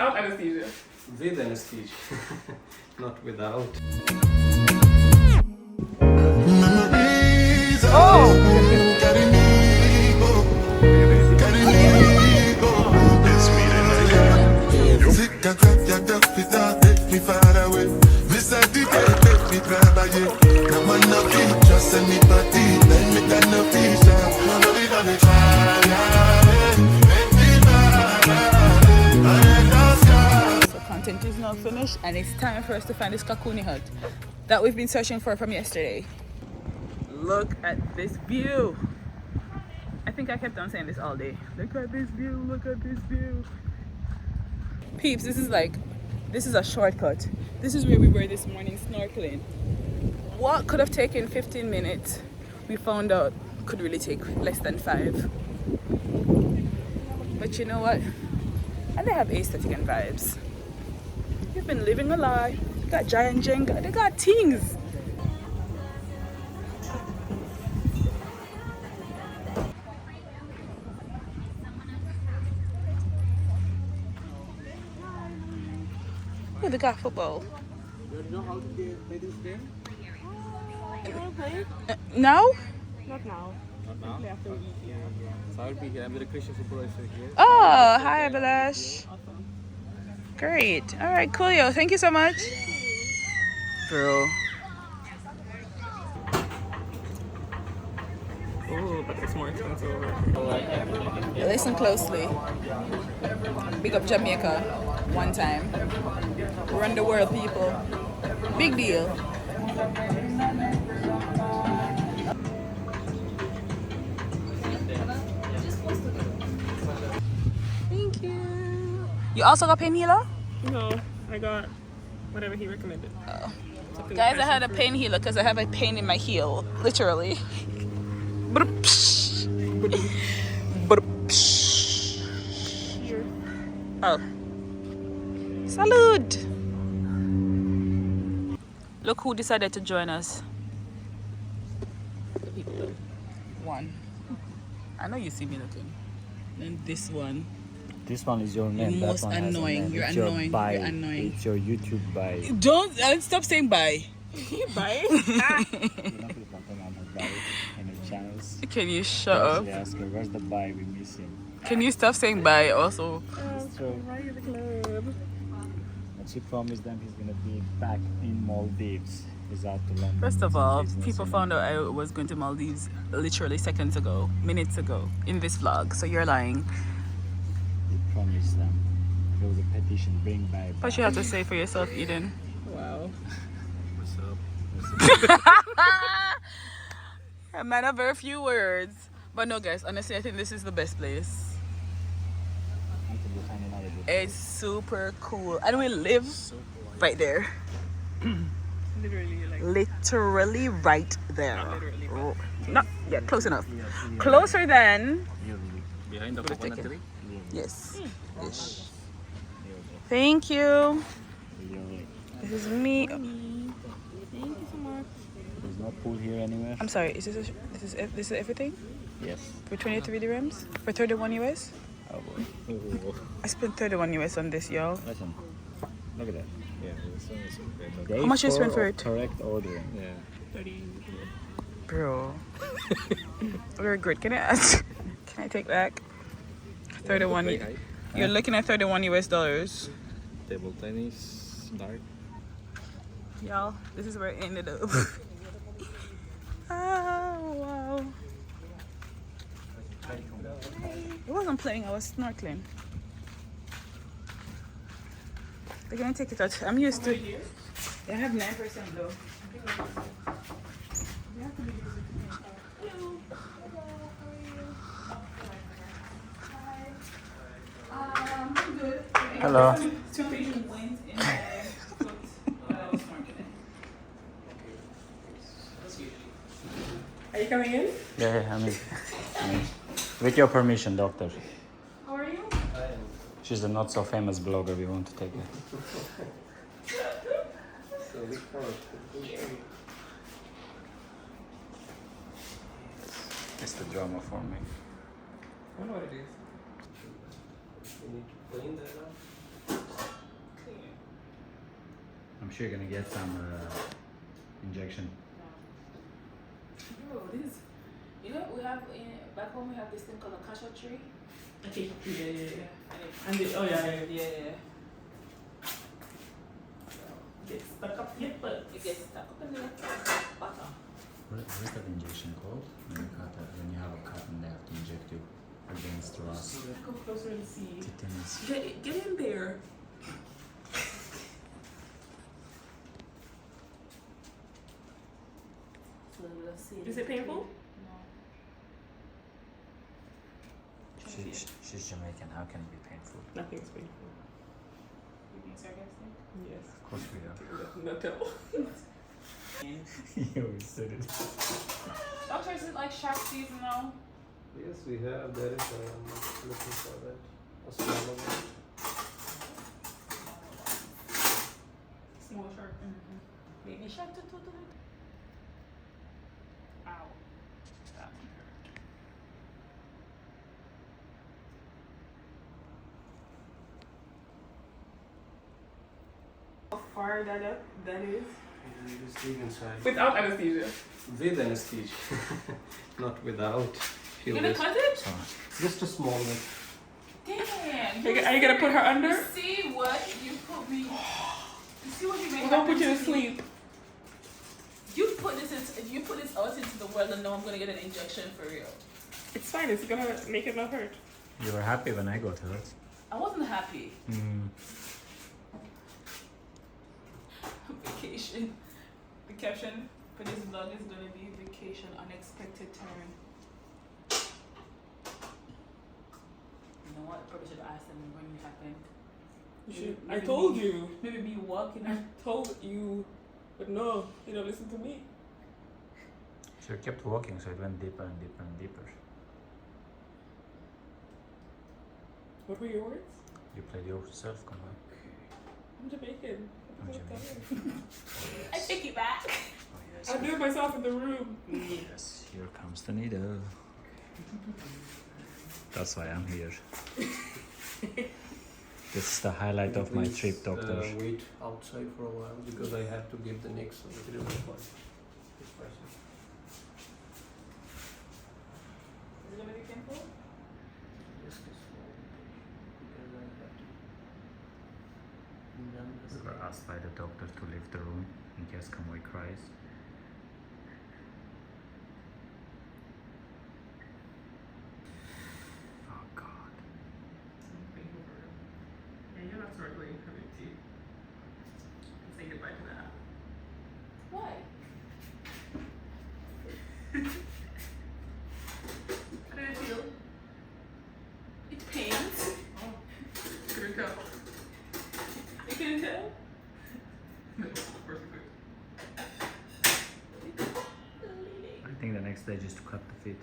without anesthesia. With anesthesia, not without. So content is now finished and it's time for us to find this Kakuni hut that we've been searching for from yesterday. Look at this view. I think I kept on saying this all day. Look at this view, look at this view. Peeps, this is a shortcut. This is where we were this morning snorkeling. What could have taken 15 minutes, we found out could really take less than 5. But you know what? And they have aesthetic and vibes. You've been living a lie. They got giant Jenga, they got things. Oh, they got football. You know how to play this game? You want to play? No? Not now. Not now? Play after we eat, yeah. So I'll be here. I'm the Christian supervisor here. Oh, hi, Abhilash. Great. All right, cool, yo. Thank you so much. Bro. Oh, but it's more expensive. Listen closely. Big up Jamaica. One time. Run the world, people. Big deal. Thank you. You also got painkiller? No, I got whatever he recommended. Oh. Something Guys, I had a passion painkiller because I have a pain in my heel. Literally. fruit. Oh. Salud! Look who decided to join us. One. I know you see me looking. Then this one. This one is your name. You're That most one has a annoying. name. You're It's your annoying. Bye. You're annoying. It's your YouTube bye. Don't stop saying bye. Bye. You know people come on her bye in the channels. Can you shut up? They ask her, where's the bye? We miss him. Can you stop saying bye also? So Why are you the club? and she promised them he's gonna be back in Maldives. He's out to London. First of Some all, business, people you know. found out I was going to Maldives literally seconds ago, minutes ago, in this vlog. So you're lying. He promised them. There was a petition, bring back. What you have to say for yourself, Eden? Wow. What's up? A man of very few words. But no, guys, honestly, I think this is the best place. Until we find another good It's super cool. And we live right there. Literally, like. Literally right there. Not literally, but- Oh, no, yeah, close enough. place. Closer than... Behind the Good coconut ticket. tree? Yes. Ish. Thank you. This is me. Thank you so much. There's no pool here anywhere. I'm sorry. This is everything Yes. for 23 dirhams for 31 US. Oh boy. I spent 31 US on this, y'all. Listen. Look at that. Yeah, this one is better. Day How much you 4 spent for of it? Correct ordering. Yeah. 30. Bro. Very good. Can I ask? Can I take back 31? Play high. You're looking at 31 US dollars. Table tennis, dart. Y'all, this is where it ended up. Oh, wow. I wasn't playing, I was snorkeling. They're gonna take it out. I'm used to it. They have 9% though. I'm good. Hello. Two people went in there. Are you coming in? Yeah, I mean, with your permission, doctor. How are you? She's a not so famous blogger. We want to take her. It's the drama for me. I don't know what it is. You need to clean that up. sure you're gonna get some injection. Oh, this. You know, we have back home. We have this thing called a cashew tree. Okay. Yeah. Yeah. And the, oh yeah. Yeah. Get stuck up here, but It gets stuck up in the bottom. What is that injection called? When you have a cut and they have to inject you against rust. come closer and see. Tetanus. Get in there. So we'll see. Is it painful? No. She's Jamaican. How can it be painful? Nothing's painful. You being sarcastic? Yes. Of course we are. No tell. You always said it. Doctor, is it like shark season now? Yes, we have. There is. I'm looking for that. A smaller one. Small shark. Baby shark. Ow. That one hurt. How far that is? Just dig inside. Without anesthesia. With anesthesia, not without. You Feel gonna this. cut it? Just a small one. Damn. Are you gonna put her under? You see what you put me. You see what you made We're gonna happen put you to me? sleep. You put this out into the world and now I'm gonna get an injection for real. It's fine. It's gonna make it not hurt. You were happy when I got hurt. I wasn't happy. Mm. Vacation. The caption for this vlog is gonna be vacation unexpected turn. You know what? Probably should have asked them when it happened. You should. I Maybe told me. you. Maybe me walking. I told you. But no, you don't listen to me. So you kept walking, so it went deeper and deeper and deeper. What were your words? You played yourself, come on. I'm Jamaican. I'm Jamaican. I take it back. Oh yes. I'll do it myself in the room. Yes, here comes the needle. That's why I'm here. This is the highlight of my trip, doctor. Wait outside for a while because I have to give the next material for this person. Is it gonna be painful? Just a small because I have to. Done this. We were asked by the doctor to leave the room in case Kamui cries. Oh God. Yeah, you're not snorkeling for me too. Say goodbye to that. Why? How did it feel? It pains. Oh, couldn't tell. You couldn't tell? No, of course you could. I think the next stage is to cut the feet.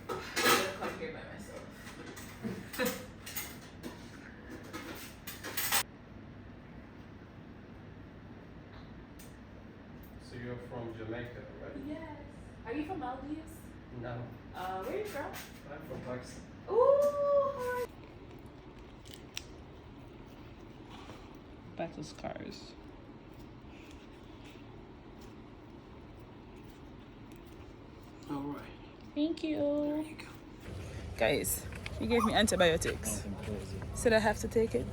Come here by myself. So you're from Jamaica, right? Yes. Are you from Maldives? No. Where are you from? I'm from Pakistan. Ooh, hi. Battle scars. All right. Thank you. There you go. Guys, he gave me antibiotics. Something crazy. Said I have to take it.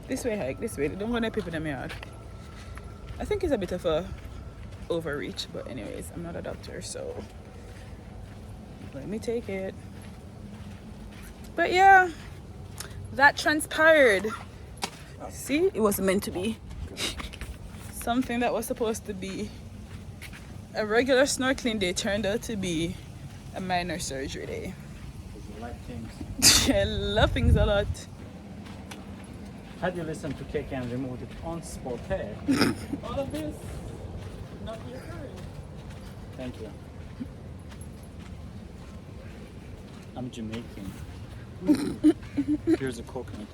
This way, hike, this way. Don't go to people in my yard. I think it's a bit of a overreach, but anyways, I'm not a doctor, so let me take it. But yeah, that transpired. See, it was meant to be. Something that was supposed to be a regular snorkeling day turned out to be a minor surgery day. Because you like things. I love things a lot. Had you listened to Keke and removed it on spot here? All of this, not reoccurring. Thank you. I'm Jamaican. Here's a coconut.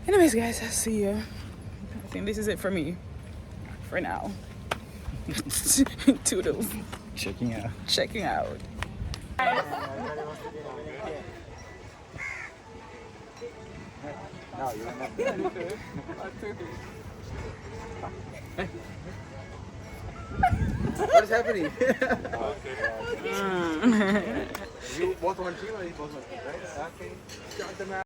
Anyways, guys, I'll see you. I think this is it for me. For now. Toodles. Checking out. Checking out. Wow, you're not What is happening? Mm. You bought one team or you bought one team, right? Okay. Start the match.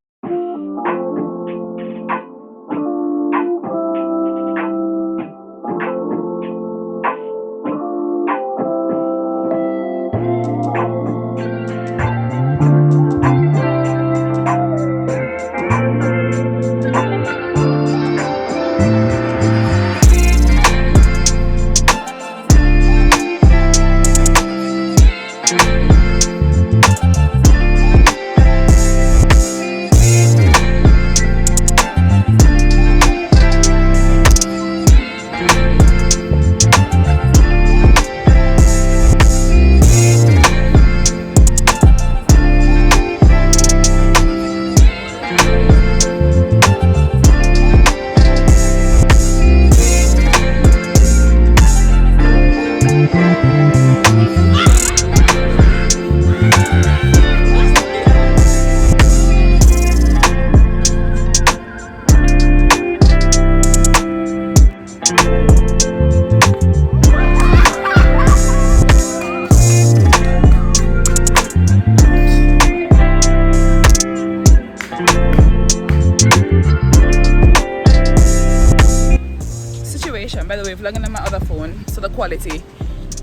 Situation, by the way, vlogging on my other phone, so the quality.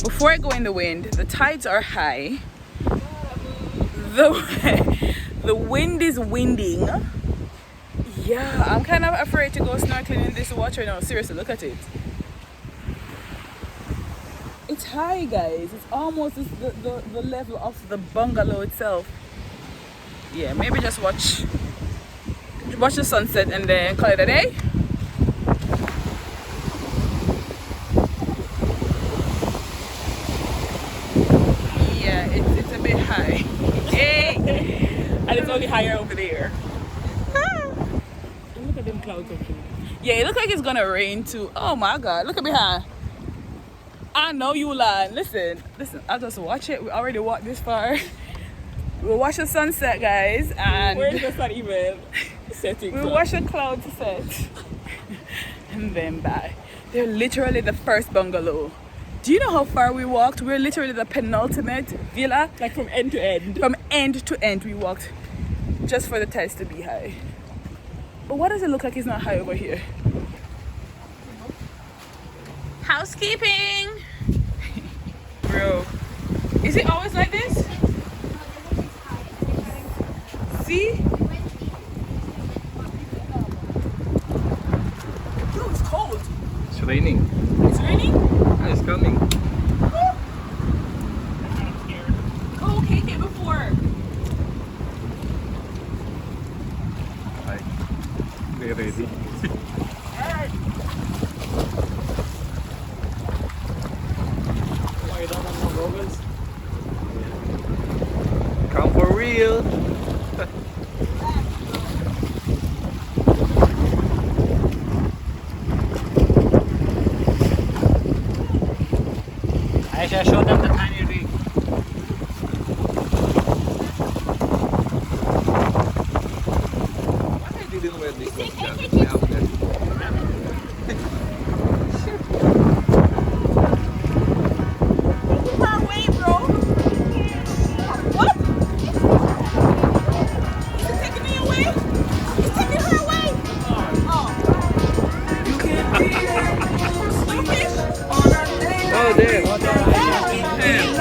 Before I go in the wind, the tides are high. The wind is winding. Yeah, I'm kind of afraid to go snorkeling in this water now. Seriously, look at it. It's high, guys. It's almost the level of the bungalow itself. Yeah, maybe just watch the sunset and then call it a day. Yeah, it's a bit high. Hey! And it's only higher over there. Look at them clouds up there. Yeah, it looks like it's gonna rain too. Oh my god, look at behind. I know you lying. Listen, I'll just watch it. We already walked this far. We'll watch the sunset, guys, and Where is the sun even setting we'll from? watch the clouds set. And then bye. They're literally the first bungalow. Do you know how far we walked? We're literally the penultimate villa. Like from end to end. From end to end we walked just for the tides to be high. But why does it look like it's not high over here? Housekeeping! Bro, is it always like this? See? Bro, it's cold. It's raining. It's raining? It's coming. Oh, KK before. Hi. We're ready. Why you don't have no goggles? Come for real. I shall show them the tiny rig. Why I didn't wear this one? Out there. Far away, bro. What? Is it taking me away? It's taking her away. Oh. You can be Oh, there. Yeah.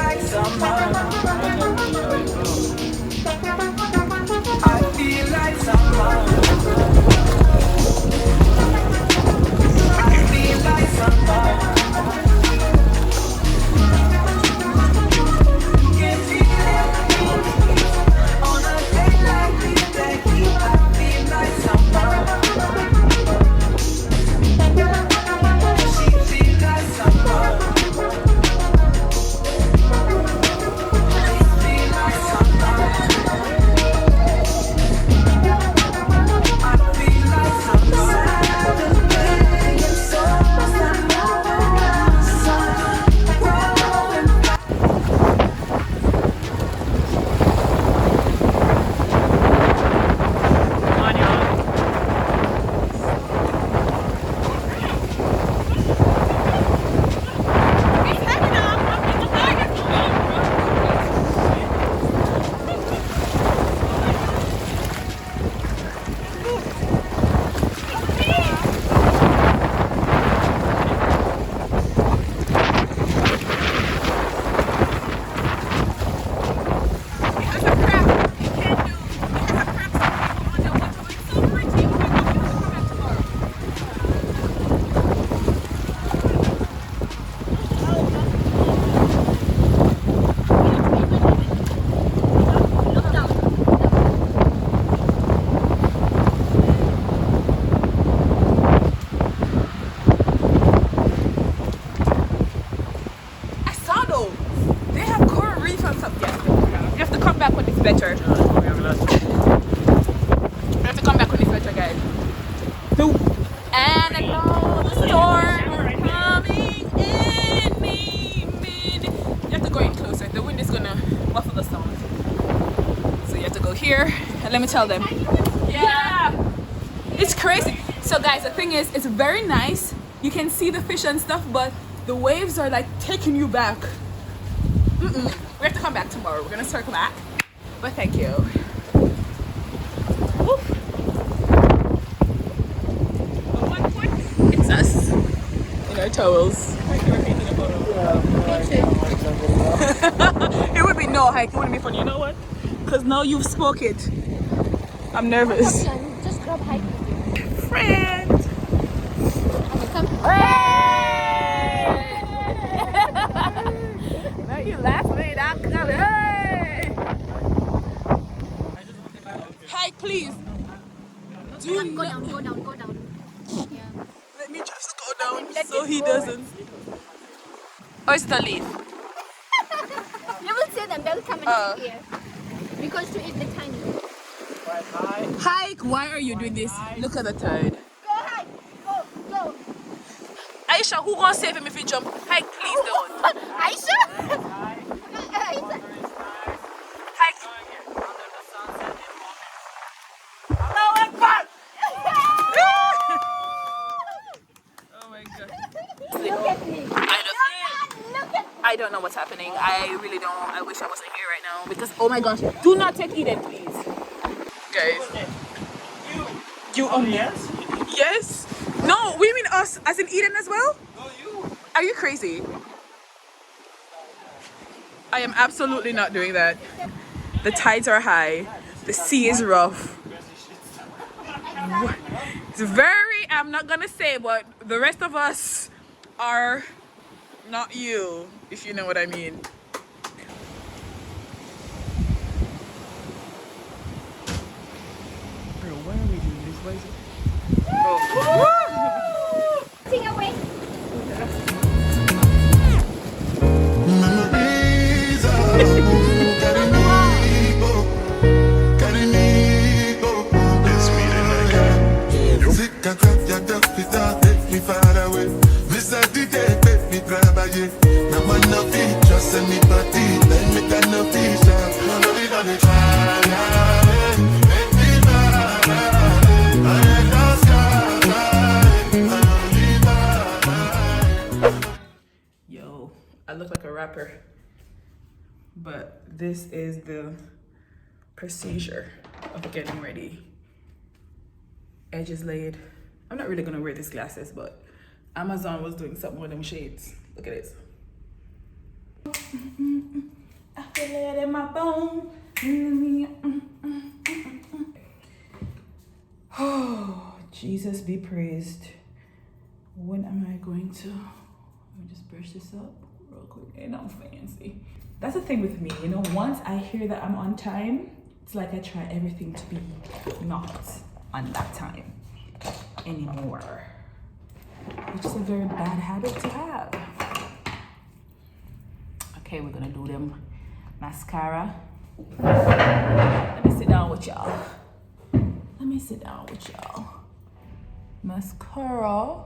sweater. We have to come back with the sweater, guys. No. And I know the storm is coming in me. You have to go in closer. The wind is gonna muffle the sound. So you have to go here and let me tell them. Yeah, it's crazy. So guys, the thing is, it's very nice. You can see the fish and stuff, but the waves are like taking you back. We have to come back tomorrow. We're gonna circle back. But thank you. Woo. It's us in our towels. It would be no hike. It wouldn't be fun. You know what? Because now you've spoke it. I'm nervous. Just grab hike with you. Friend. Come. Now you laugh at me. Hey. Hike, please. Do Go not. down. Yeah. Let me just go down so he doesn't. Or is it a leaf? You will see them. They'll come and sit here. Because to eat the tiny. Hike, why are you doing this? Look at the tide. Go hike. Go. Aisha, who gonna save him if he jump? Hike, please don't. Aisha. Hike. Oh my god. Look at me. I don't know what's happening. I really don't. I wish I wasn't here right now because oh my gosh. Do not take Eden, please. Guys. You only? Yes? No, we mean us as in Eden as well? No, you. Are you crazy? I am absolutely not doing that. The tides are high. The sea is rough. It's very, I'm not gonna say, but the rest of us are not you, if you know what I mean. Bro, why are we doing this? Why is it? Oh. Sing away. Yo, I look like a rapper, but this is the procedure of getting ready. Edges laid. I'm not really gonna wear these glasses, but Amazon was doing something with them shades. Look at this. I feel it in my bone. Oh, Jesus be praised. When am I going to? Let me just brush this up real quick. Ain't no fancy. That's the thing with me, you know, once I hear that I'm on time, it's like I try everything to be not on that time anymore, which is a very bad habit to have. Okay, we're gonna do them mascara. Let me sit down with y'all. Mascara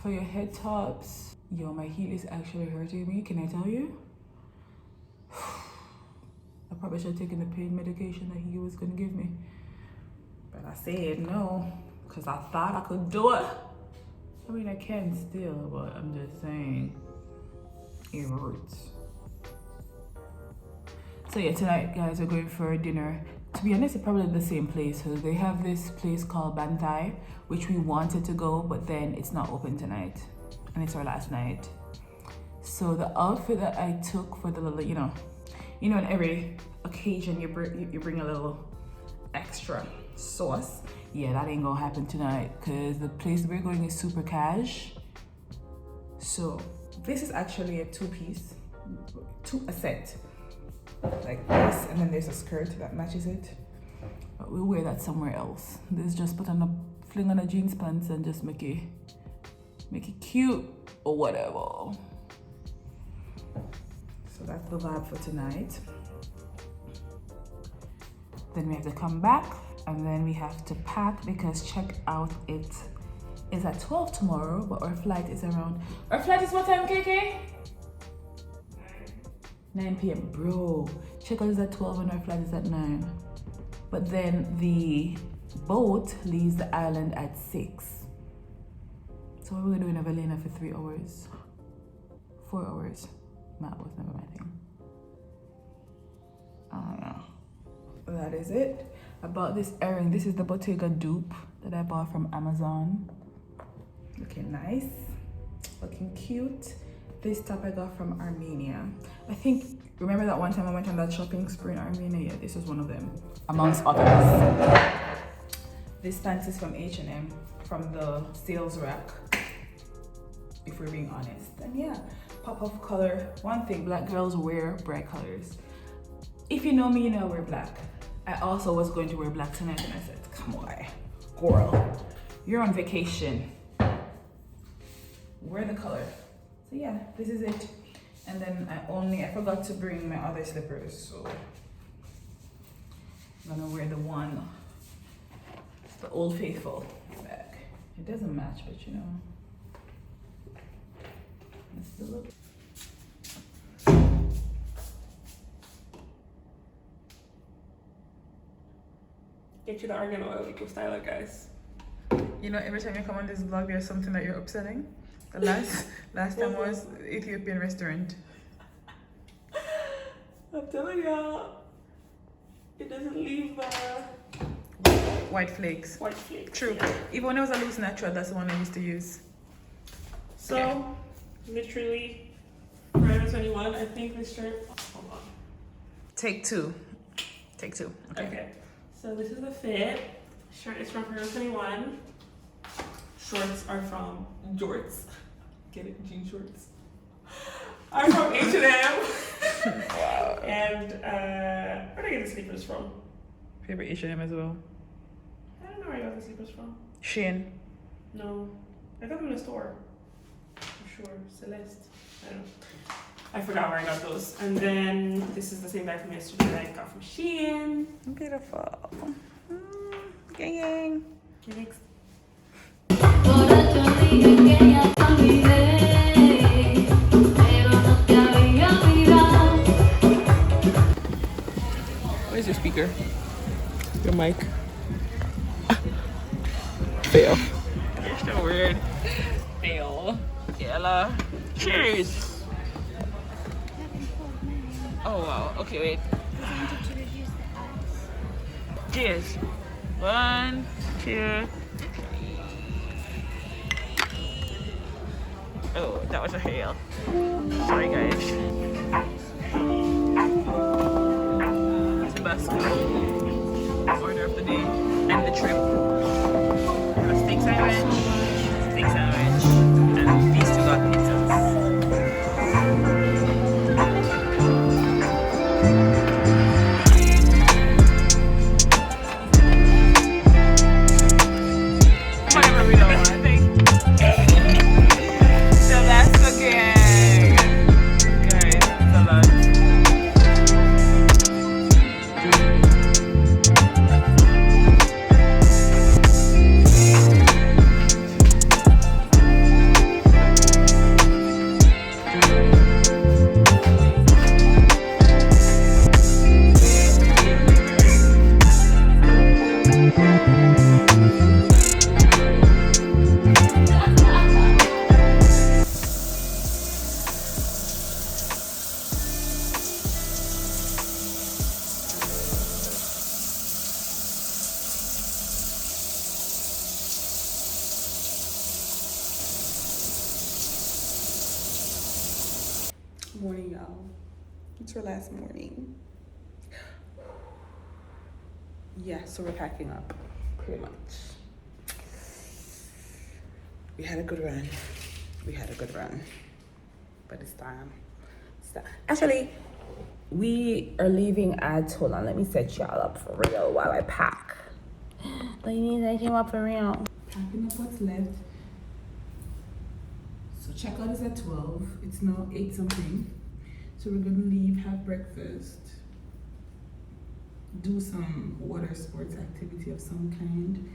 for your head tops. Yo, my heel is actually hurting me. Can I tell you? I probably should have taken the pain medication that he was gonna give me. But I said no, because I thought I could do it. I mean, I can still, but I'm just saying, it hurts. So yeah, tonight, guys, we're going for dinner. To be honest, it's probably the same place. So they have this place called Bantai, which we wanted to go, but then it's not open tonight. And it's our last night. So the outfit that I took for the little, you know, in every occasion you bring a little extra sauce. Yeah, that ain't gonna happen tonight because the place we're going is super cash. So this is actually a a set like this, and then there's a skirt that matches it. But we'll wear that somewhere else. This just fling on a jeans pants and just make it cute or whatever. So that's the vibe for tonight. Then we have to come back, and then we have to pack because check out it is at 12 tomorrow, but our flight is around. Our flight is what time, KK? 9 p.m. Bro, check out is at 12 and our flight is at 9. But then the boat leaves the island at 6. So what are we gonna do in Evelina for 3 hours? 4 hours. Matt was never my thing. I don't know. That is it. I bought this earring. This is the Bottega dupe that I bought from Amazon. Looking nice. Looking cute. This top I got from Armenia. I think, remember that one time I went on that shopping spree in Armenia? Yeah, this is one of them, amongst others. This pants is from H&M, from the sales rack, if we're being honest. And yeah, pop of color. One thing, black girls wear bright colors. If you know me, you know I wear black. I also was going to wear black tonight and I said, come on, girl, you're on vacation. Wear the color. So yeah, this is it. And then I forgot to bring my other slippers, so I'm gonna wear the Old Faithful bag. It doesn't match, but you know, that's the look. Get you the argan oil, you can style it, guys. You know, every time you come on this vlog, there's something that you're upselling. The last time was Ethiopian restaurant. I'm telling y'all, it doesn't leave White flakes. white flakes. True. Yeah. Even when I was a loose natural, that's the one I used to use. So, Yeah. literally, Forever 21, I think this shirt, hold on. Take two. Okay. So this is the fit. Shirt is from Forever 21. Shorts are from Jorts. Get it? Jean shorts. Are from H&M. Wow. And where did I get the sneakers from? Favorite H&M as well. I don't know where I got the sneakers from. Shein. No. I got them in a store. For sure. Celeste. I don't know. I forgot where I got those. And then this is the same bag from yesterday that I got from Shein. Beautiful. Gang. Okay, next. Where's your speaker? Your mic. Fail. You're so weird. Fail. Yella. Cheers. Oh wow. Okay, wait. Cheers. 1, 2. Oh, that was a hail. Sorry, guys. Tabasco. Order of the day and the trip. A steak sandwich, and these two got pizzas. Whatever we don't want, I think. So that's okay. Guys, it's a lot. Morning, y'all. It's our last morning. Yeah, so we're packing up, pretty much. We had a good run. But it's time. Actually, we are leaving at, hold on, let me set y'all up for real while I pack. Ladies, I came up for real. Packing up what's left. So checkout is at 12. It's now 8 something. So we're gonna leave, have breakfast, do some water sports activity of some kind.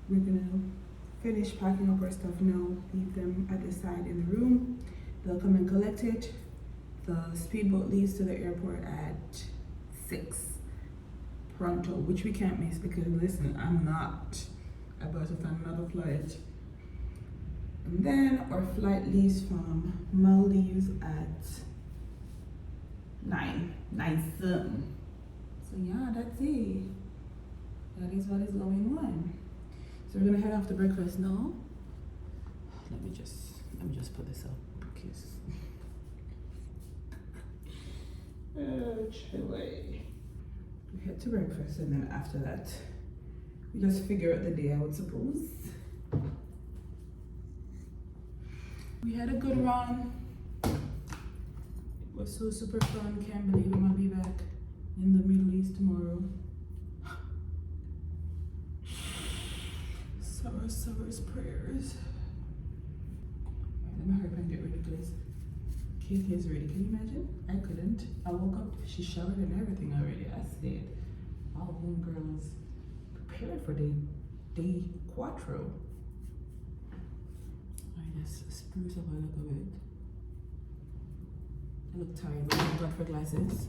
We're gonna finish packing up our stuff now, leave them at the side in the room. They'll come and collect it. The speedboat leaves to the airport at 6 pronto, which we can't miss because listen, I'm not about to find another flight. And then our flight leaves from Maldives at 9 something. So yeah, that's it. That is what is going on. So we're gonna head off to breakfast now. Let me just put this up because chile. We head to breakfast and then after that we just figure out the day, I would suppose. We had a good run. It was so super fun. Can't believe I'm gonna be back in the Middle East tomorrow. Sour's prayers. Let me hurry up and get ready because Kate is ready. Can you imagine? I couldn't. I woke up, she showered and everything already. I said, all home girls prepared for day quattro. I just spruce up a little bit. I look tired, but I'm going for glasses.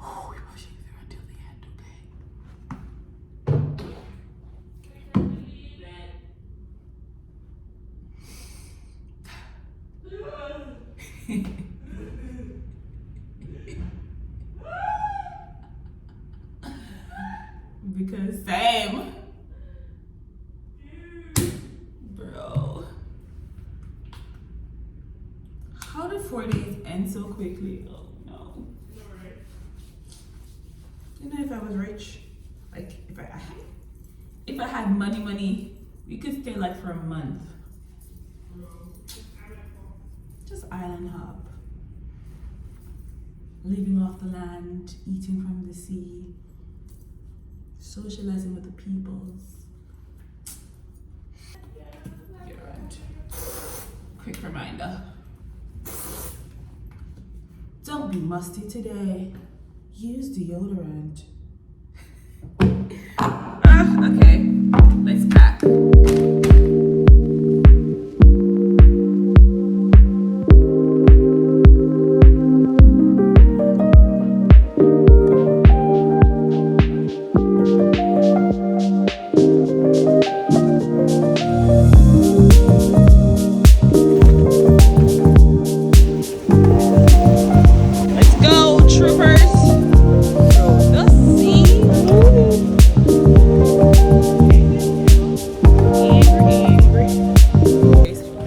Oh, we're pushing through until the end, okay? Because same. Bro. How did 4 days end so quickly? Oh no. You know, if I was rich, like if I had money, we could stay like for a month. Just island hop. Living off the land, eating from the sea, socializing with the peoples. Deodorant. Quick reminder. Don't be musty today. Use deodorant. Okay, let's pack.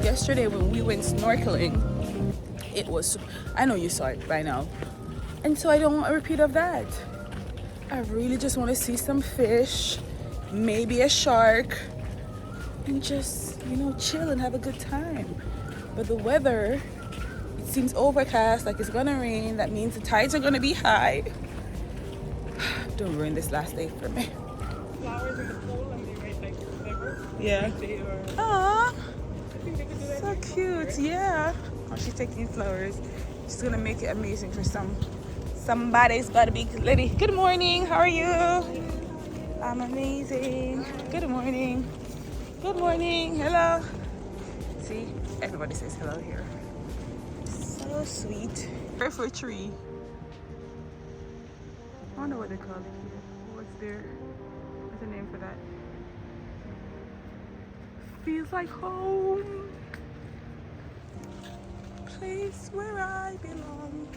Yesterday when we went snorkeling, it was, I know you saw it by now, and so I don't want a repeat of that. I really just want to see some fish, maybe a shark, and just, you know, chill and have a good time. But the weather, it seems overcast, like it's gonna rain. That means the tides are gonna be high. Don't ruin this last day for me. Flowers in the pool and they write like whatever. Yeah. They are. Aww. I think they could do that. So cute, yeah. Oh, she's taking flowers. She's gonna make it amazing for somebody's gotta be lady. Good morning, how are you? I'm amazing. Good morning. Good morning, hello. See, everybody says hello here. So sweet. For a tree. I wonder what they call it here. What's the name for that? Feels like home. Place where I belong.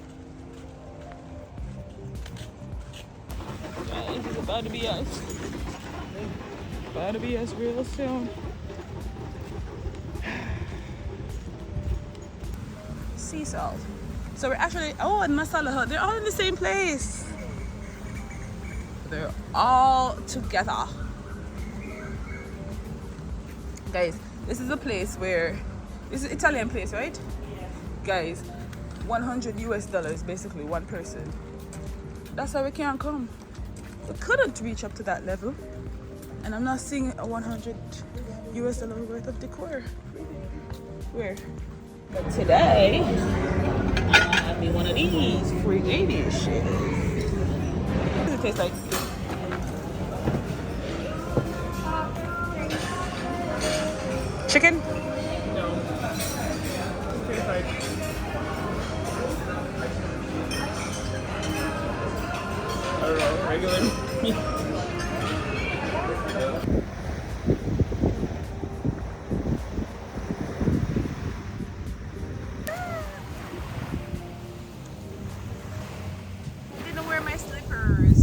Guys, it's about to be us. About to be us real soon. Sea salt. So we're actually, oh, and masala hut. They're all in the same place. They're all together. Guys, this is a place where, this is an Italian place, right? Yeah. Guys, $100 US, basically one person. That's why we can't come. We couldn't reach up to that level. And I'm not seeing a $100 US worth of decor. Where? But today, I'm gonna have me one of these free lady shit. tastes like? Chicken? No. It tastes like I don't know, regular meat. I didn't wear my slippers.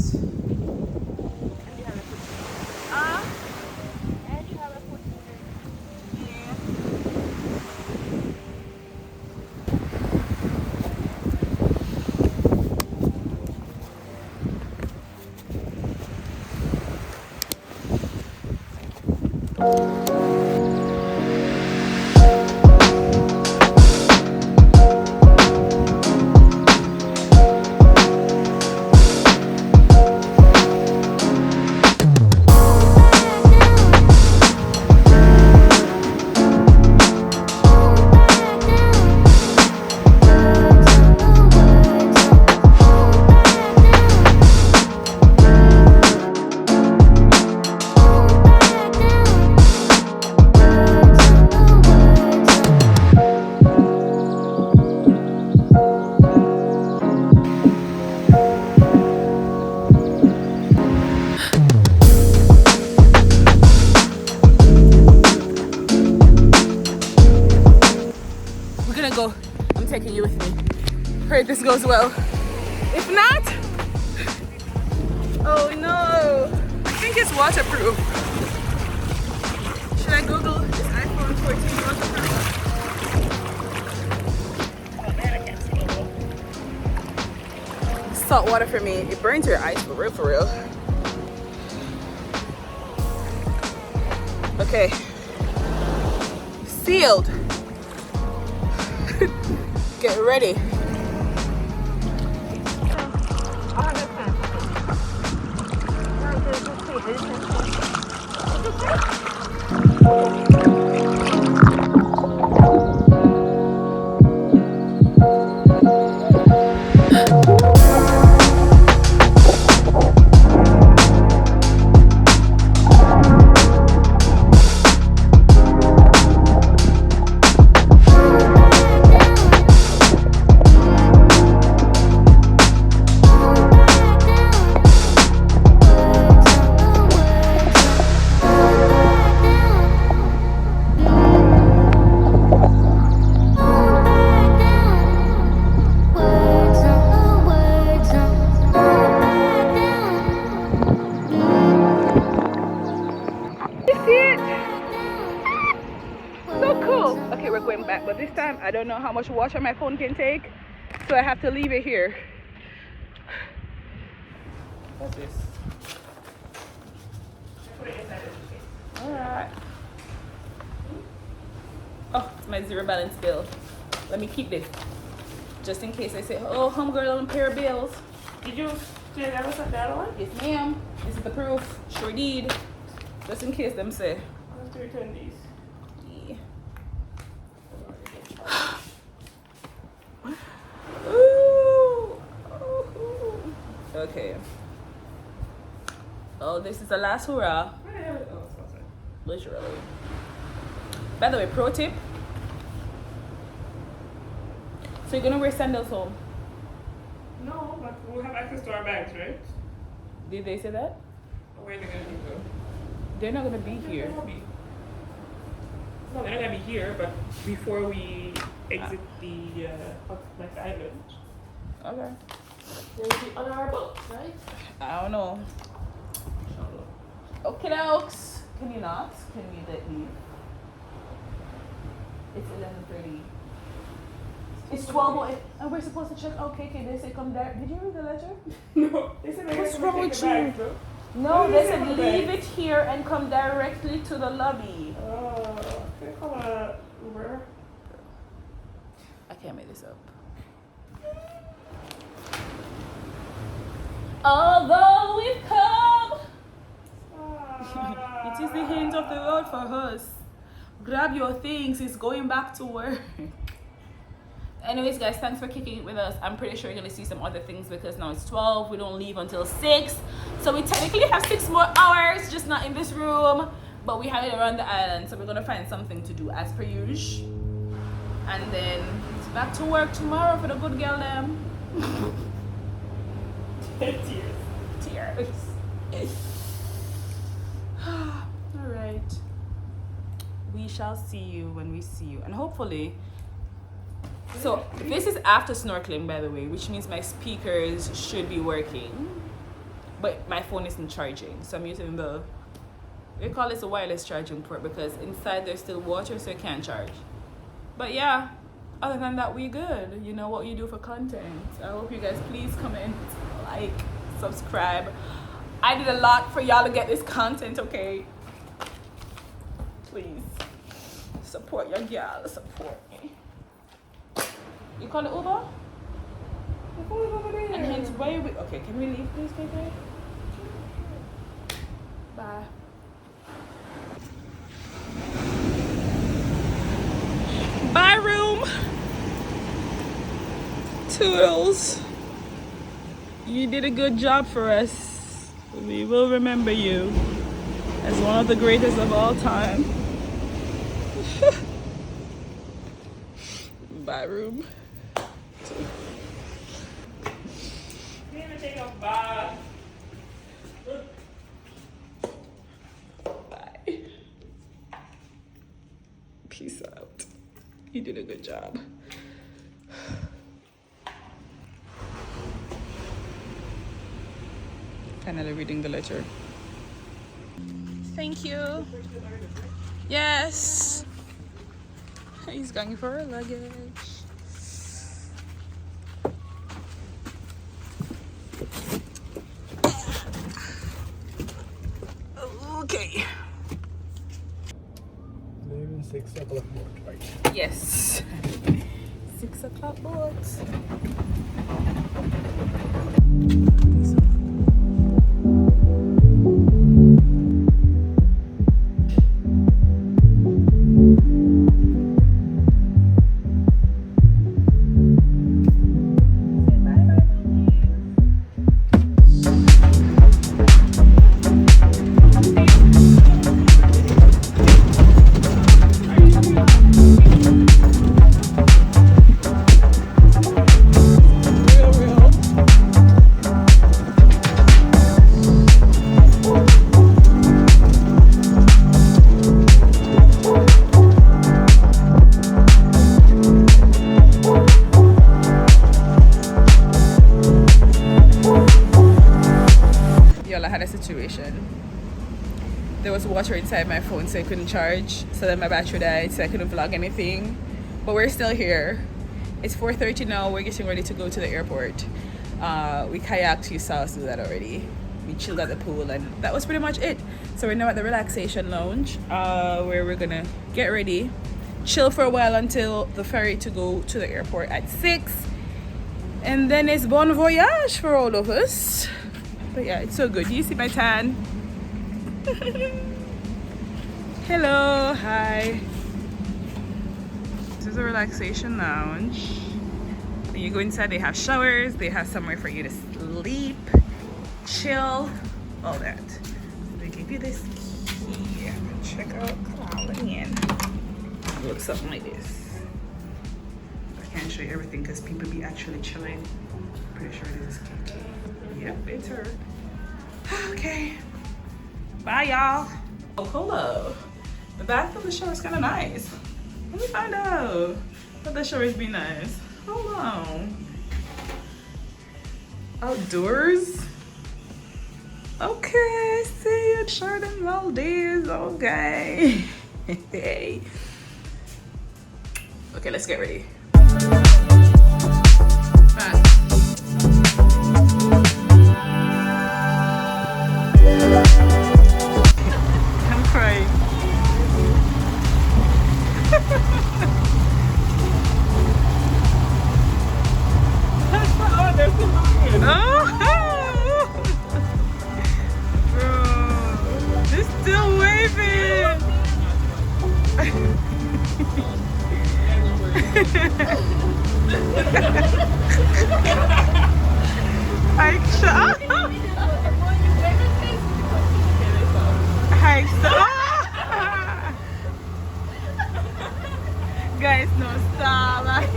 We're gonna go. I'm taking you with me. Pray this goes well. If not, oh no. I think it's waterproof. Should I Google this iPhone 14 waterproof? Salt water for me. It burns your eyes for real, for real. Okay. Sealed. Get ready. Okay, we're going back, but this time I don't know how much water my phone can take, so I have to leave it here. What's this? Alright. Oh, it's my zero balance bill. Let me keep this. Just in case I say, oh, homegirl don't pay her bills. Did you ever set that on? Yes, ma'am. This is the proof. Sure did. Just in case them say. Let's return these. Yeah. Ooh. Ooh. Okay. Oh, this is the last hurrah. Literally. By the way, pro tip. So you're gonna wear sandals home? No, but we'll have access to our bags, right? Did they say that? Where are they gonna be though? They're not gonna be here. No, they're not gonna be here, but before we exit the next island, Okay. they'll be on our boat, right? I don't know. Okay, dokes. Can you not? Can we let leave? It's 11:30. It's 12. And we're supposed to check. Okay, they say come there. Did you read the letter? No, they said What's they're wrong gonna with take the you? bags, though. No, they said leave it here and come directly to the lobby. Can I call a Uber? I can't make this up. Although we've come, it is the hand of the Lord for us. Grab your things, it's going back to work. Anyways, guys, thanks for kicking it with us. I'm pretty sure you're gonna see some other things because now it's 12. We don't leave until 6, so we technically have 6 more hours, just not in this room, but we have it around the island, so we're gonna find something to do as per usual, and then it's back to work tomorrow for the good girl them. Tears. All right, we shall see you when we see you, and hopefully. So this is after snorkeling, by the way, which means my speakers should be working, but my phone isn't charging, so I'm using the, we call this a wireless charging port because inside there's still water, so it can't charge. But yeah, other than that, we good. You know what you do for content. I hope you guys please comment, like, subscribe. I did a lot for y'all to get this content, okay? Please support your girl, support me. You call it Uber? The phone is over there. And hence why we, okay, can we leave please, baby? Bye. Bye, room. Toodles. You did a good job for us. We will remember you as one of the greatest of all time. Bye, room. Bye. Bye. Peace out. You did a good job. Finally reading the letter. Thank you. Yes. He's going for her luggage. Okay. Leaving 6 o'clock boat, right? Yes. 6 o'clock boat. There was water inside my phone, so I couldn't charge, so then my battery died, so I couldn't vlog anything, but we're still here. It's 4:30 now. We're getting ready to go to the airport. We kayaked, you saw us do that already. We chilled at the pool, and that was pretty much it. So we're now at the relaxation lounge, where we're gonna get ready, chill for a while until the ferry to go to the airport at 6, and then it's bon voyage for all of us. But yeah, it's so good. Do you see my tan? Hello, hi. This is a relaxation lounge. When you go inside, they have showers, they have somewhere for you to sleep, chill, all that. They give you this key. Check out Quality Inn. It looks something like this. I can't show you everything because people be actually chilling. Pretty sure this is key. Yep, it's her. Okay. Bye, y'all. Oh, hello. The back of the shower is kind of nice. Let me find out. Let the showers be nice. Hold on. Outdoors. Okay, see you. Shirt in Maldives. Okay. Hey. Okay, let's get ready. Bye. I'm crying. Oh, there's a lion. Oh, bro, they're still waving. Hi, guys, no stop.